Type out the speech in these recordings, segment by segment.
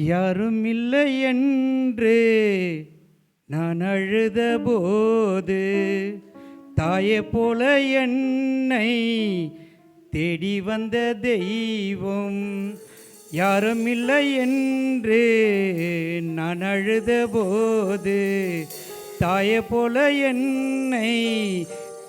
யாரும் இல்லை என்று நான் அழுத போது தாயை போல என்னை தேடி வந்த தெய்வம். யாரும் இல்லை என்று நான் அழுத போது தாயை போல என்னை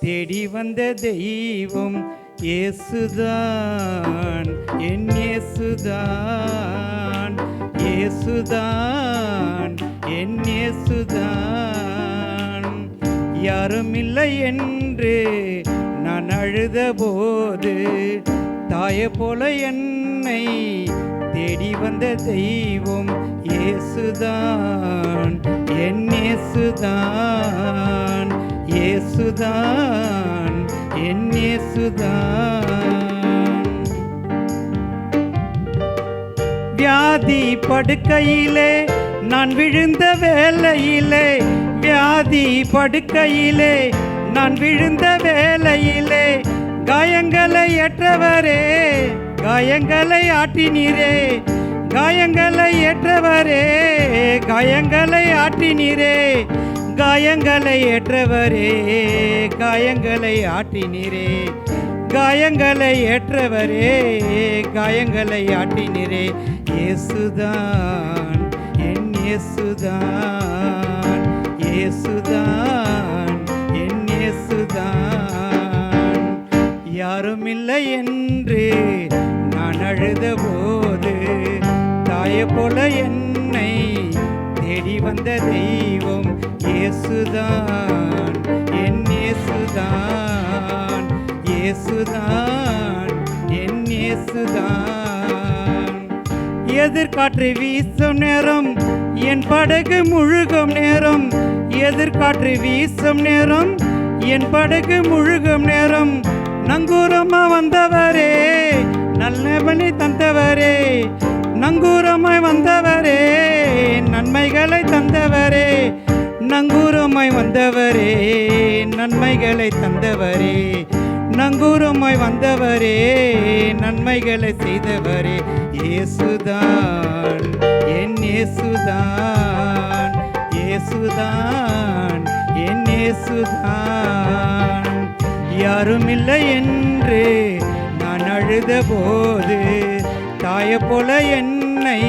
தேடி வந்த தெய்வம் இயேசுதான், என் இயேசுதான், இயேசுதான், என் இயேசுதான். யாரும் இல்லை என்று நான் அழுத போது தாயை போல என்னை தேடி வந்த தெய்வம் இயேசுதான், என் இயேசுதான், இயேசுதான், என் இயேசுதான். வியாதி படுக்கையிலே நான் விழுந்த வேளையிலே, வியாதி படுக்கையிலே நான் விழுந்த வேளையிலே காயங்களை ஏற்றவரே, காயங்களை ஆட்டினீரே, காயங்களை ஏற்றவரே, காயங்களை ஆட்டினீரே, காயங்களை ஏற்றவரே, காயங்களை ஆட்டினீரே, காயங்களை ஏற்றவரே, காயங்களை ஆட்டினீரே. இயேசுதான், என் இயேசுதான், இயேசுதான், என் இயேசுதான். யாரும் இல்லை என்று நான் அழுத போது தாயை போல என்னை தேடி வந்த தெய்வம் இயேசுதான், என் இயேசுதான், இயேசுதான், என் இயேசுதான். எதிர்காற்று வீசும் நேரம் என் படகு முழுகும் நேரம், எதிர்காற்று வீசும் நேரம் என் படகு முழுகும் நேரம் நங்கூரமா வந்தவரே, நல்லவனை தந்தவரே, நங்கூரமாய் வந்தவரே, நன்மைகளை தந்தவரே, நங்கூரமாய் வந்தவரே, நன்மைகளை தந்தவரே, நங்கூரமாய் வந்தவரே, நன்மைகளை செய்தவரே. இயேசுதான், என் இயேசுதான், இயேசுதான், என் இயேசுதான். யாரும் இல்லை என்று நான் அழுத போது தாயை போல என்னை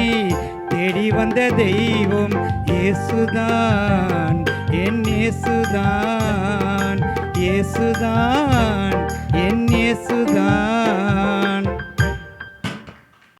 தேடி வந்த தெய்வம் இயேசுதான், என் இயேசுதான், இயேசுதான், என் இயேசுதான்.